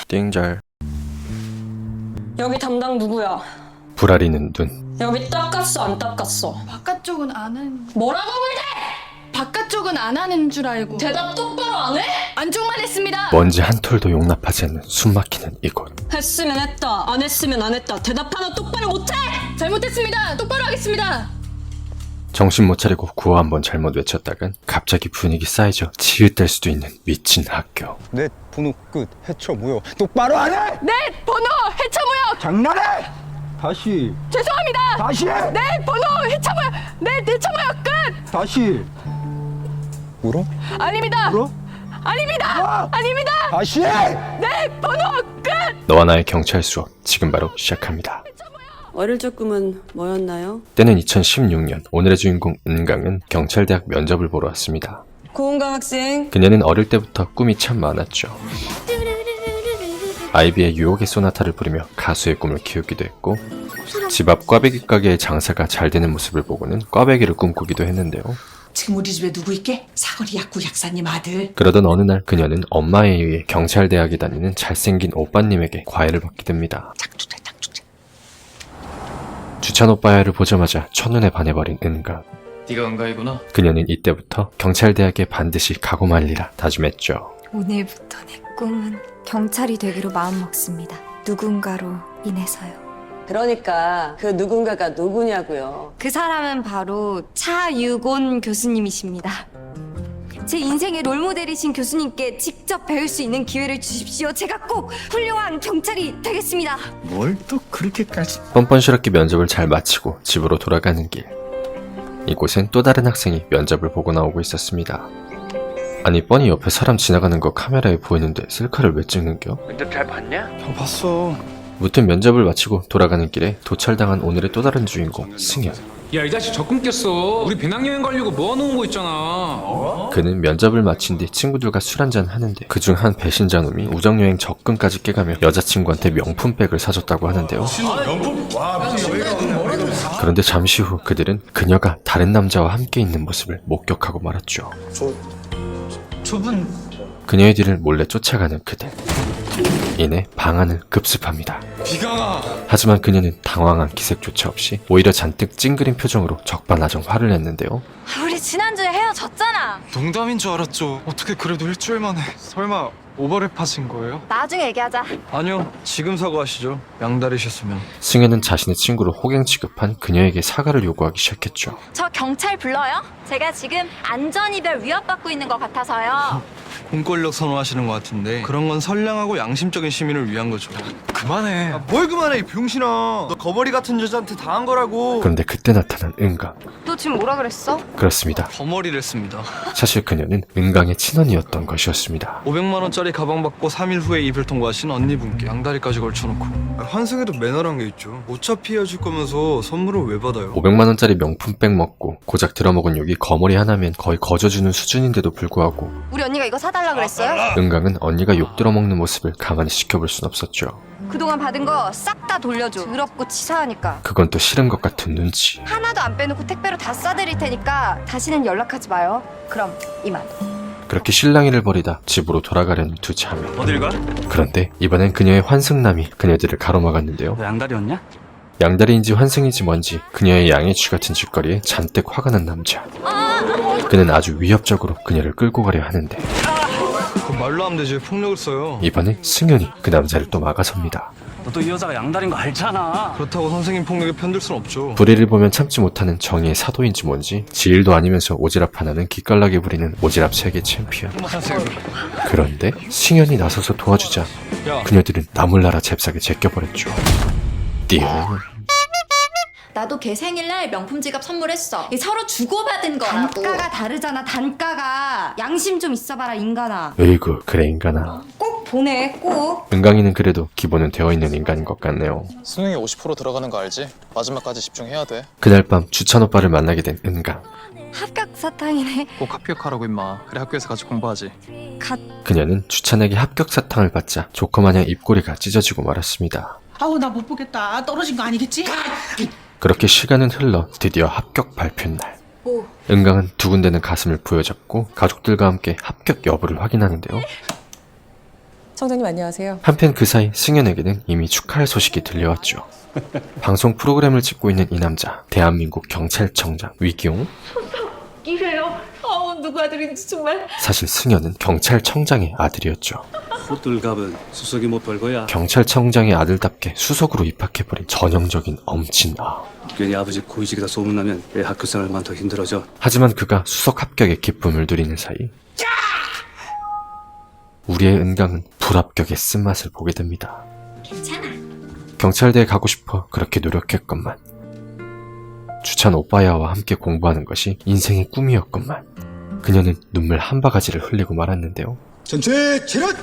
띵잘. 여기 담당 누구야? 불아리는 눈. 여기 닦았어 안 닦았어? 바깥쪽은 안 하는. 뭐라고 불대? 바깥쪽은 안 하는 줄 알고. 대답 똑바로 안 해? 안쪽만 했습니다. 먼지 한 톨도 용납하지 않는 숨막히는 이곳. 했으면 했다 안 했으면 안 했다 대답 하나 똑바로 못해? 잘못했습니다. 똑바로 하겠습니다. 정신 못 차리고 구호 한번 잘못 외쳤다간 갑자기 분위기 쌓이져 치읓될 수도 있는 미친 학교. 넷 번호 끝 해쳐 모여 똑바로 안 해! 네, 번호 해쳐무역. 장난해! 다시 죄송합니다. 다시 해! 네, 번호 해쳐무역. 네, 해쳐무역 끝. 다시 울어? 아닙니다. 울어? 아닙니다. 아닙니다. 다시 해! 네, 번호 끝. 너와 나의 경찰 수업 지금 바로 시작합니다. 어릴 적 꿈은 뭐였나요? 때는 2016년. 오늘의 주인공 은강은 경찰대학 면접을 보러 왔습니다. 고은강 학생. 그녀는 어릴 때부터 꿈이 참 많았죠. 아이비의 유혹의 소나타를 부르며 가수의 꿈을 키우기도 했고, 집 앞 꽈배기 가게의 장사가 잘 되는 모습을 보고는 꽈배기를 꿈꾸기도 했는데요. 지금 우리 집에 누구 있게? 사거리 약국 약사님 아들. 그러던 어느 날 그녀는 엄마에 의해 경찰대학에 다니는 잘생긴 오빠님에게 과외를 받게 됩니다. 작주제. 주찬 오빠야를 보자마자 첫눈에 반해버린 은강. 네가 은가이구나. 그녀는 이때부터 경찰대학에 반드시 가고 말리라 다짐했죠. 오늘부터 내 꿈은 경찰이 되기로 마음먹습니다. 누군가로 인해서요. 그러니까 그 누군가가 누구냐고요. 그 사람은 바로 차유곤 교수님이십니다. 제 인생의 롤모델이신 교수님께 직접 배울 수 있는 기회를 주십시오. 제가 꼭 훌륭한 경찰이 되겠습니다. 뭘 또 그렇게까지? 뻔뻔스럽게 면접을 잘 마치고 집으로 돌아가는 길. 이곳엔 또 다른 학생이 면접을 보고 나오고 있었습니다. 아니 뻔히 옆에 사람 지나가는 거 카메라에 보이는데 셀카를 왜 찍는겨? 면접 잘 봤냐? 형 봤어. 무튼 면접을 마치고 돌아가는 길에 도찰당한 오늘의 또 다른 주인공 승현. 야, 이 자식 적금 깼어. 우리 배낭여행 가려고 모아놓은 거 있잖아. 그는 면접을 마친 뒤 친구들과 술 한잔 하는데 그중 한 배신자 놈이 우정여행 적금까지 깨가며 여자친구한테 명품백을 사줬다고 하는데요. 그런데 잠시 후 그들은 그녀가 다른 남자와 함께 있는 모습을 목격하고 말았죠. 저분 그녀의 뒤를 몰래 쫓아가는 그들. 이내 방안을 급습합니다. 비강아. 하지만 그녀는 당황한 기색조차 없이 오히려 잔뜩 찡그린 표정으로 적반하장 화를 냈는데요. 우리 지난주에 헤어졌잖아. 농담인 줄 알았죠. 어떻게 그래도 일주일 만에. 설마 오버랩 하신 거예요? 나중에 얘기하자. 아니요. 지금 사과하시죠. 양다리셨으면. 승현은 자신의 친구를 호갱 취급한 그녀에게 사과를 요구하기 시작했죠. 저 경찰 불러요? 제가 지금 안전이별 위협받고 있는 것 같아서요. 공권력 선호하시는 것 같은데 그런 건 선량하고 양심적인 시민을 위한 거죠. 그만해. 뭘 그만해 이 병신아. 너 거머리 같은 여자한테 당한 거라고. 그런데 그때 나타난 은강. 너 지금 뭐라 그랬어? 그렇습니다. 거머리를 씁니다. 사실 그녀는 은강의 친언니였던 것이었습니다. 500만 원짜리 가방 받고 3일 후에 입을 통과하신 언니분께 양다리까지 걸쳐놓고. 환승에도 매너란 게 있죠. 어차피 헤어질 거면서 선물을 왜 받아요? 500만 원짜리 명품백 먹고 고작 들어먹은 욕이 거머리 하나면 거의 거저주는 수준인데도 불구하고 우리 언니가 이거 사달라 그랬어요? 은강은 언니가 욕 들어먹는 모습을 가만히 지켜볼 순 없었죠. 그동안 받은 거 싹 다 돌려줘. 더럽고 치사하니까. 그건 또 싫은 것 같은 눈치. 하나도 안 빼놓고 택배로 다 싸드릴 테니까 다시는 연락하지 마요. 그럼 이만. 그렇게 실랑이를 벌이다 집으로 돌아가려는 두 자매. 어딜 가? 그런데 이번엔 그녀의 환승남이 그녀들을 가로막았는데요. 너 양다리였냐? 양다리인지 환승인지 뭔지 그녀의 양해치 같은 짓거리에 잔뜩 화가 난 남자. 그는 아주 위협적으로 그녀를 끌고 가려 하는데 그럼 말로 하면 되지 왜 폭력을 써요. 이번엔 승현이 그 남자를 또 막아섭니다. 너도 이 여자가 양다리인 거 알잖아. 그렇다고 선생님 폭력에 편들 순 없죠. 불의를 보면 참지 못하는 정의의 사도인지 뭔지 지일도 아니면서 오지랖 하나는 기깔나게 부리는 오지랖 세계 챔피언. 그런데 승현이 나서서 도와주자 야. 그녀들은 나몰라라 잽싸게 제껴버렸죠. 띠용. 나도 걔 생일날 명품 지갑 선물했어. 이 서로 주고받은 거라고. 단가가 다르잖아. 단가가. 양심 좀 있어봐라 인간아. 으이구 그래 인간아. 꼭 보내 꼭. 은강이는 그래도 기본은 되어있는 인간인 것 같네요. 수능에 50% 들어가는 거 알지? 마지막까지 집중해야 돼. 그날 밤 주찬 오빠를 만나게 된 은강. 합격 사탕이네. 꼭 합격하라고 임마. 그래 학교에서 같이 공부하지. 그녀는 주찬에게 합격 사탕을 받자 조커마냥 입꼬리가 찢어지고 말았습니다. 아우 나 못 보겠다. 떨어진 거 아니겠지? 그렇게 시간은 흘러 드디어 합격 발표 날. 은강은 두근대는 가슴을 부여잡고 가족들과 함께 합격 여부를 확인하는데요. 청장님 안녕하세요. 한편 그 사이 승현에게는 이미 축하할 소식이 들려왔죠. 방송 프로그램을 찍고 있는 이 남자, 대한민국 경찰청장 위기용. 끼세요. 누구 아들인지 정말. 사실 승현은 경찰청장의 아들이었죠. 호들갑은 수석이 못 벌거야. 경찰청장의 아들답게 수석으로 입학해버린 전형적인 엄친아. 괜히 아버지 고위직이다 소문나면 애 학교 생활만 더 힘들어져. 하지만 그가 수석 합격의 기쁨을 누리는 사이 우리의 은강은 불합격의 쓴맛을 보게 됩니다. 괜찮아. 경찰대에 가고 싶어 그렇게 노력했건만, 주찬 오빠야와 함께 공부하는 것이 인생의 꿈이었건만, 그녀는 눈물 한 바가지를 흘리고 말았는데요. 전체 체력!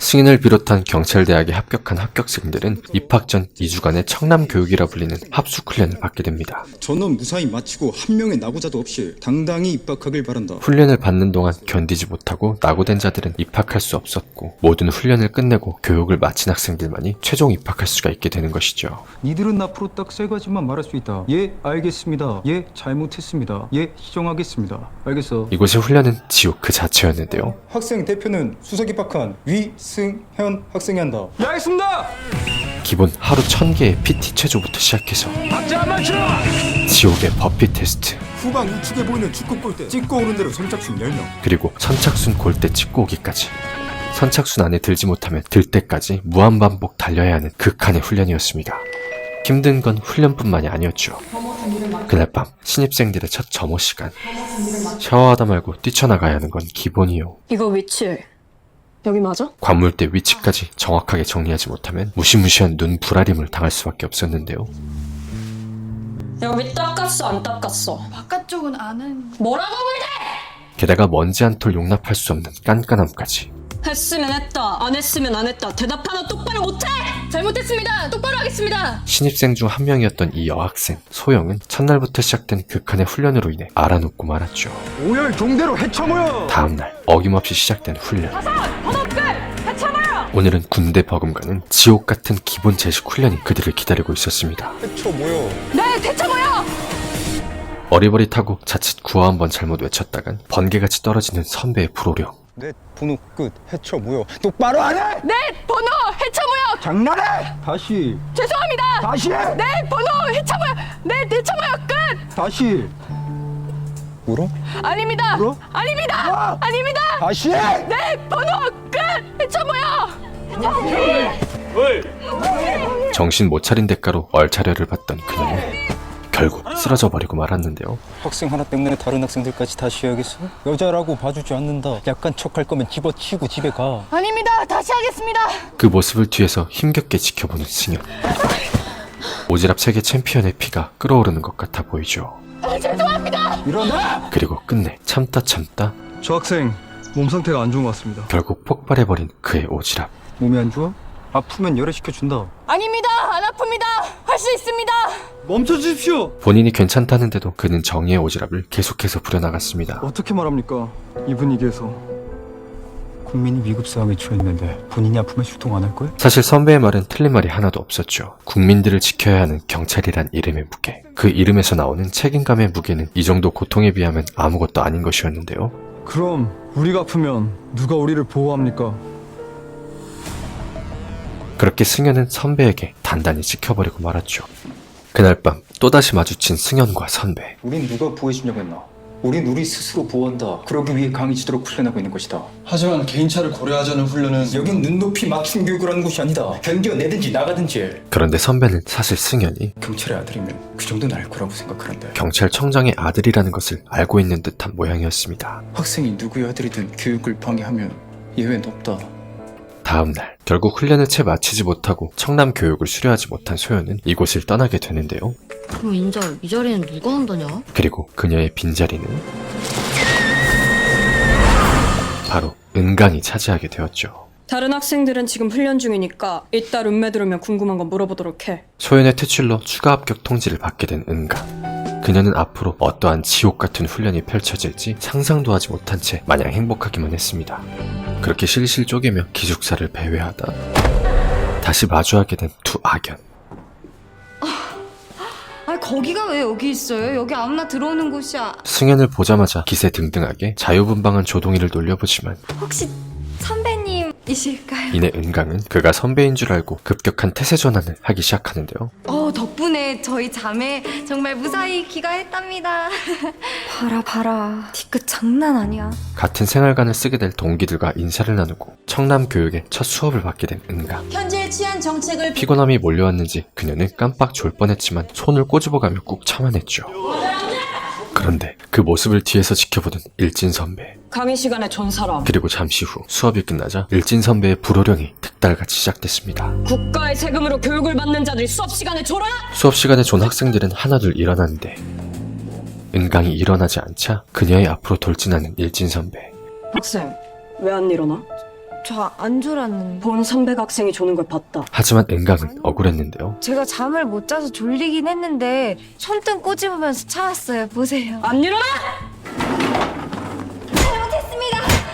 승인을 비롯한 경찰대학에 합격한 합격생들은 입학 전 2주간의 청남교육이라 불리는 합숙훈련을 받게 됩니다. 전원 무사히 마치고 한 명의 낙오자도 없이 당당히 입학하길 바란다. 훈련을 받는 동안 견디지 못하고 낙오된 자들은 입학할 수 없었고, 모든 훈련을 끝내고 교육을 마친 학생들만이 최종 입학할 수가 있게 되는 것이죠. 니들은 앞으로 딱 세 가지만 말할 수 있다. 예, 알겠습니다. 예, 잘못했습니다. 예, 시정하겠습니다. 알겠어. 이곳의 훈련은 지옥 그 자체였는데요. 학생 대표는 수석 입학한 위승현 학생이 한다. 예, 알겠습니다. 기본 하루 1000개의 PT 체조부터 시작해서 박자 안 맞춰. 지옥의 버피 테스트, 후방 우측에 보이는 축구 골대 찍고 오는 대로 선착순 10명. 그리고 선착순 골대 찍고 오기까지. 선착순 안에 들지 못하면 들 때까지 무한반복 달려야 하는 극한의 훈련이었습니다. 힘든 건 훈련뿐만이 아니었죠. 그날 밤 신입생들의 첫 점호 시간. 샤워하다 말고 뛰쳐나가야 하는 건 기본이요. 이거 위치 여기 맞아? 관물대 위치까지 정확하게 정리하지 못하면 무시무시한 눈 부라림을 당할 수밖에 없었는데요. 여기 닦았어 안 닦았어? 바깥쪽은 아는. 뭐라고 그래? 게다가 먼지 한 톨 용납할 수 없는 깐깐함까지. 했으면 했다. 안 했으면 안 했다. 대답 하나 똑바로 못해. 잘못했습니다. 똑바로 하겠습니다. 신입생 중 한 명이었던 이 여학생 소영은 첫날부터 시작된 극한의 훈련으로 인해 알아눕고 말았죠. 오열 종대로 해쳐모여! 다음날 어김없이 시작된 훈련. 오늘은 군대 버금가는 지옥 같은 기본 제식 훈련이 그들을 기다리고 있었습니다. 해쳐모여! 네, 대처모여. 어리버릿하고 자칫 구호 한번 잘못 외쳤다간 번개같이 떨어지는 선배의 불호령. 내 번호 끝 해쳐모여. 똑바로 안 해! 네, 번호 해처모여. 장난해! 다시. 죄송합니다. 다시 해! 네, 번호 해처모여. 네, 대처모여 끝. 다시. 울어? 아닙니다. 울어? 아닙니다. 아닙니다. 다시 해! 네, 번호 끝. 해처모여. 정신 못 차린 대가로 얼차려를 받던 그녀는 결국 쓰러져 버리고 말았는데요. 학생 하나 때문에 다른 학생들까지 다 쉬어야겠어? 여자라고 봐주지 않는다. 약간 척할 거면 집어치고 집에 가. 아닙니다. 다시 하겠습니다. 그 모습을 뒤에서 힘겹게 지켜보는 승현. 오지랖 세계 챔피언의 피가 끓어오르는 것 같아 보이죠. 죄송합니다. 일어나! 그리고 끝내 참다 저 학생 몸 상태가 안 좋은 것 같습니다. 결국 폭발해버린 그의 오지랖. 몸이 안 좋아? 아프면 열애시켜준다. 아닙니다. 안 아픕니다. 할 수 있습니다. 멈춰주십시오! 본인이 괜찮다는데도 그는 정의의 오지랖을 계속해서 부려나갔습니다. 어떻게 말합니까? 이 분위기에서. 국민이 위급 상황에 처했는데 본인이 아프면 출동 안 할 거야? 사실 선배의 말은 틀린 말이 하나도 없었죠. 국민들을 지켜야 하는 경찰이란 이름의 무게, 그 이름에서 나오는 책임감의 무게는 이 정도 고통에 비하면 아무것도 아닌 것이었는데요. 그럼 우리가 아프면 누가 우리를 보호합니까? 그렇게 승현은 선배에게 단단히 지켜버리고 말았죠. 그날 밤 또다시 마주친 승현과 선배. 우린 누가 보호해주냐고 했나? 우린 우리 스스로 보호한다. 그러기 위해 강해지도록 훈련하고 있는 것이다. 하지만 개인차를 고려하자는 훈련은 여긴 눈높이 맞춤 교육을 하는 곳이 아니다. 견뎌내든지 나가든지. 그런데 선배는 사실 승현이 경찰의 아들이면 그 정도는 알 거라고 생각하는데. 경찰청장의 아들이라는 것을 알고 있는 듯한 모양이었습니다. 학생이 누구의 아들이든 교육을 방해하면 예외는 없다. 다음날 결국 훈련을 채 마치지 못하고 청남 교육을 수료하지 못한 소연은 이곳을 떠나게 되는데요. 그럼 인절 이 자리는 누가 한다냐? 그리고 그녀의 빈자리는 바로 은강이 차지하게 되었죠. 다른 학생들은 지금 훈련 중이니까 이따 룸메 들으면 궁금한 거 물어보도록 해. 소연의 퇴출로 추가 합격 통지를 받게 된 은강. 그녀는 앞으로 어떠한 지옥 같은 훈련이 펼쳐질지 상상도 하지 못한 채 마냥 행복하기만 했습니다. 그렇게 실실 쪼개며 기숙사를 배회하다 다시 마주하게 된 두 악연. 아, 거기가 왜 여기 있어요? 여기 아무나 들어오는 곳이야. 승현을 보자마자 기세등등하게 자유분방한 조동이를 놀려보지만 혹시 선배님 이실까요? 이내 은강은 그가 선배인 줄 알고 급격한 태세 전환을 하기 시작하는데요. 덕분에 저희 자매 정말 무사히 귀가했답니다. 봐라 뒤끝 장난 아니야. 같은 생활관을 쓰게 될 동기들과 인사를 나누고 청남 교육의 첫 수업을 받게 된 은강. 현재 취한 정책을 피곤함이 몰려왔는지 그녀는 깜빡 졸 뻔했지만 손을 꼬집어가며 꾹 참아냈죠. 그런데 그 모습을 뒤에서 지켜보던 일진 선배. 강의 시간에 존 사람. 그리고 잠시 후 수업이 끝나자 일진 선배의 불호령이 득달같이 시작됐습니다. 국가의 세금으로 교육을 받는 자들이 수업 시간에 졸아? 수업 시간에 존 학생들은 하나둘 일어나는데 은강이 일어나지 않자 그녀의 앞으로 돌진하는 일진 선배. 학생, 왜 안 일어나? 저 안 졸았는데. 본 선배가 학생이 조는 걸 봤다. 하지만 은강은 억울했는데요. 제가 잠을 못 자서 졸리긴 했는데 손등 꼬집으면서 참았어요. 보세요. 안 일어나?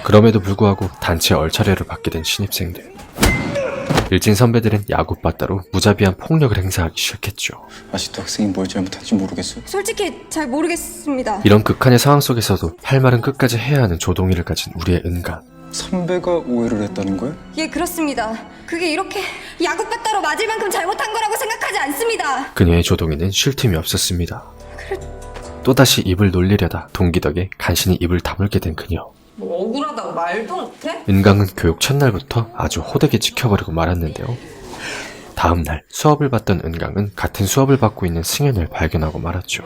그럼에도 불구하고 단체 얼차려를 받게 된 신입생들. 일진 선배들은 야구바따로 무자비한 폭력을 행사하기 시작했죠. 아직도 학생이 뭘 잘못한지 모르겠어. 솔직히 잘 모르겠습니다. 이런 극한의 상황 속에서도 할 말은 끝까지 해야 하는 조동희를 가진 우리의 은강. 선배가 오해를 했다는 거야? 예, 그렇습니다. 그게 이렇게 야구 빠따로 맞을 만큼 잘못한 거라고 생각하지 않습니다. 그녀의 조동희는 쉴 틈이 없었습니다. 또다시 입을 놀리려다 동기 덕에 간신히 입을 다물게 된 그녀. 뭐 억울하다고 말도 못해? 은강은 교육 첫날부터 아주 호되게 지켜버리고 말았는데요. 다음날 수업을 받던 은강은 같은 수업을 받고 있는 승현을 발견하고 말았죠.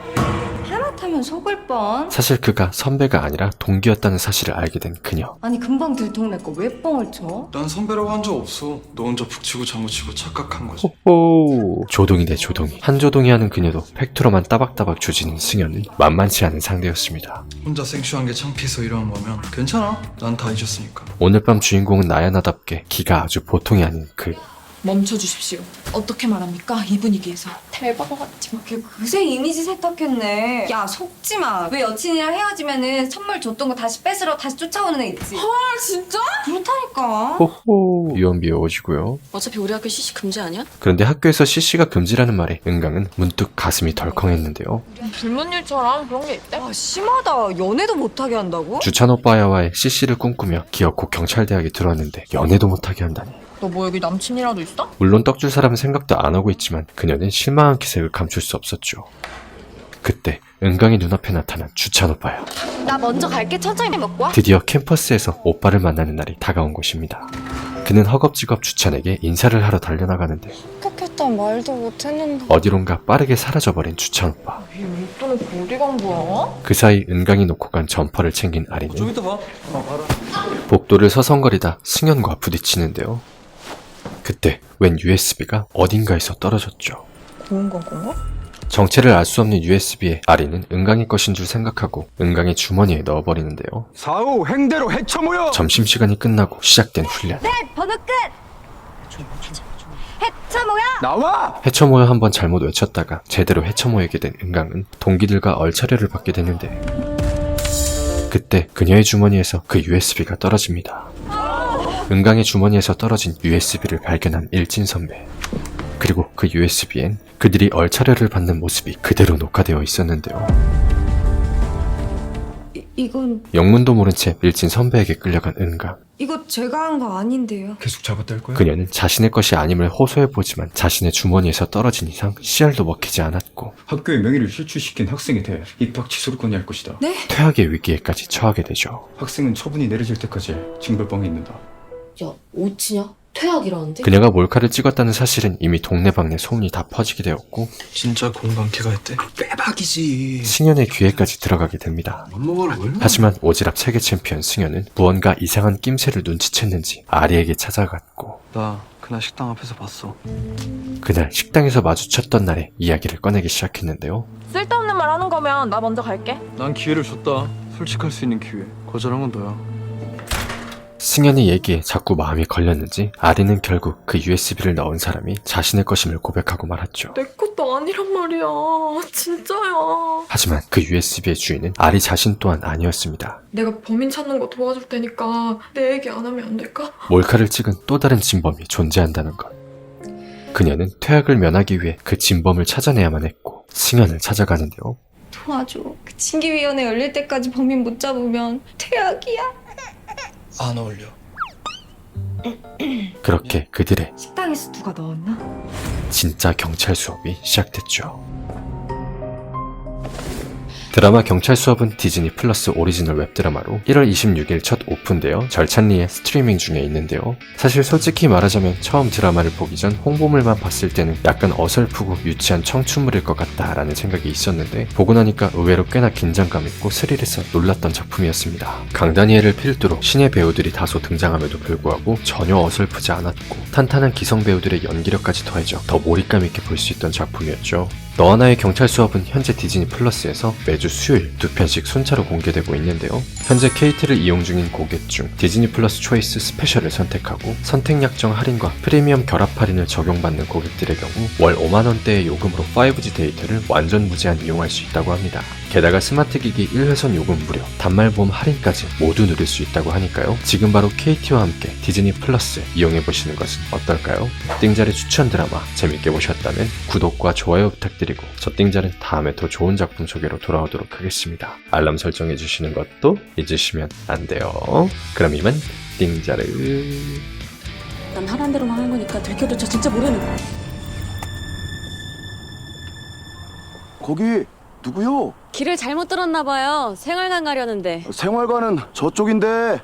하마터면 속을 뻔. 사실 그가 선배가 아니라 동기였다는 사실을 알게 된 그녀. 아니 금방 들통날 거 왜 뻥을 쳐? 난 선배라고 한 적 없어. 너 혼자 북치고 장구치고 착각한 거지. 오, 조동이 대 조동이. 한조동이 하는 그녀도 팩트로만 따박따박 조지는 승현은 만만치 않은 상대였습니다. 혼자 생쇼한 게 창피해서 이러는 거면 괜찮아. 난 다 잊었으니까. 오늘 밤 주인공은 나야나답게 기가 아주 보통이 아닌 그. 멈춰주십시오. 어떻게 말합니까? 이 분위기에서. 대박 같지 마. 걔 그새 이미지 세탁했네. 야 속지 마. 왜 여친이랑 헤어지면은 선물 줬던 거 다시 뺏으러 다시 쫓아오는 애 있지? 아 진짜? 그렇다니까. 호호. 유언비어 오시고요. 어차피 우리 학교 CC 금지 아니야? 그런데 학교에서 CC가 금지라는 말에 은강은 문득 가슴이 덜컹했는데요. 불문율처럼 그런 게 있대? 아 심하다. 연애도 못하게 한다고? 주찬 오빠야와의 CC를 꿈꾸며 기어코 경찰대학에 들어왔는데 연애도 못하게 한다니. 너 뭐 여기 남친이라도 있어? 물론 떡줄 사람은 생각도 안 하고 있지만 그녀는 실망한 기색을 감출 수 없었죠. 그때 은강이 눈앞에 나타난 주찬 오빠야. 나 먼저 갈게. 천천히 먹고 와. 드디어 캠퍼스에서 오빠를 만나는 날이 다가온 것입니다. 그는 허겁지겁 주찬에게 인사를 하러 달려나가는데 합격했단 말도 못했는데. 어디론가 빠르게 사라져버린 주찬 오빠. 이 목돈은 어디 간 거야? 그 사이 은강이 놓고 간 점퍼를 챙긴 좀 아리는 이따 봐. 복도를 서성거리다 승현과 부딪히는데요. 그때 웬 USB가 어딘가에서 떨어졌죠. 공원 건가? 정체를 알 수 없는 USB에 아리는 은강의 것인 줄 생각하고 은강의 주머니에 넣어버리는데요. 사후 행대로 해쳐 모여. 점심시간이 끝나고 시작된 훈련. 번호 끝. 해쳐 모여. 나와. 해쳐모여 한번 잘못 외쳤다가 제대로 해쳐모이게 된 은강은 동기들과 얼차려를 받게 되는데 그때 그녀의 주머니에서 그 USB가 떨어집니다. 은강의 주머니에서 떨어진 USB를 발견한 일진 선배. 그리고 그 USB엔 그들이 얼차려를 받는 모습이 그대로 녹화되어 있었는데요. 이건 영문도 모른 채 일진 선배에게 끌려간 은강. 이거 제가 한 거 아닌데요. 계속 잡아댈 거야? 그녀는 자신의 것이 아님을 호소해보지만 자신의 주머니에서 떨어진 이상 씨알도 먹히지 않았고 학교의 명예를 실추시킨 학생에 대해 입학 취소를 건의할 것이다. 퇴학의 위기에까지 처하게 되죠. 학생은 처분이 내려질 때까지 징벌방에 있는다. 야 오치냐? 퇴학이라는데? 그녀가 몰카를 찍었다는 사실은 이미 동네방네 소문이 다 퍼지게 되었고 진짜 공방캐가 했대? 빼박이지. 승현의 귀에까지 들어가게 됩니다. 안 먹어라 뭘? 하지만 오지랖 세계 챔피언 승현은 무언가 이상한 낌새를 눈치챘는지 아리에게 찾아갔고 나 그날 식당 앞에서 봤어. 그날 식당에서 마주쳤던 날에 이야기를 꺼내기 시작했는데요. 쓸데없는 말 하는 거면 나 먼저 갈게. 난 기회를 줬다. 솔직할 수 있는 기회. 거절한 건 너야. 승현의 얘기에 자꾸 마음이 걸렸는지 아리는 결국 그 USB를 넣은 사람이 자신의 것임을 고백하고 말았죠. 내 것도 아니란 말이야. 진짜야. 하지만 그 USB의 주인은 아리 자신 또한 아니었습니다. 내가 범인 찾는 거 도와줄 테니까 내 얘기 안 하면 안 될까? 몰카를 찍은 또 다른 진범이 존재한다는 것. 그녀는 퇴학을 면하기 위해 그 진범을 찾아내야만 했고 승현을 찾아가는데요. 도와줘. 그 징계위원회 열릴 때까지 범인 못 잡으면 퇴학이야. 안 어울려. 그렇게 그들의 식당에서 누가 넣었나? 진짜 경찰 수업이 시작됐죠. 드라마 경찰 수업은 디즈니 플러스 오리지널 웹드라마로 1월 26일 첫 오픈되어 절찬리에 스트리밍 중에 있는데요. 사실 솔직히 말하자면 처음 드라마를 보기 전 홍보물만 봤을 때는 약간 어설프고 유치한 청춘물일 것 같다라는 생각이 있었는데 보고 나니까 의외로 꽤나 긴장감 있고 스릴있어 놀랐던 작품이었습니다. 강다니엘을 필두로 신예 배우들이 다소 등장함에도 불구하고 전혀 어설프지 않았고 탄탄한 기성 배우들의 연기력까지 더해져 더 몰입감 있게 볼 수 있던 작품이었죠. 너와 나의 경찰 수업은 현재 디즈니 플러스에서 매주 수요일 2편씩 순차로 공개되고 있는데요. 현재 KT를 이용 중인 고객 중 디즈니 플러스 초이스 스페셜을 선택하고 선택 약정 할인과 프리미엄 결합 할인을 적용받는 고객들의 경우 월 5만원대의 요금으로 5G 데이터를 완전 무제한 이용할 수 있다고 합니다. 게다가 스마트 기기 1회선 요금 무료, 단말보험 할인까지 모두 누릴 수 있다고 하니까요. 지금 바로 KT와 함께 디즈니 플러스 이용해보시는 것은 어떨까요? 띵자리 추천 드라마 재밌게 보셨다면 구독과 좋아요 부탁드리고 저 띵자는 다음에 더 좋은 작품 소개로 돌아오도록 하겠습니다. 알람 설정해주시는 것도 잊으시면 안 돼요. 그럼 이만 띵자르. 난 하란 대로만 하는 거니까 들켜도 저 진짜 모르는. 거기 누구요? 길을 잘못 들었나 봐요. 생활관 가려는데. 생활관은 저쪽인데.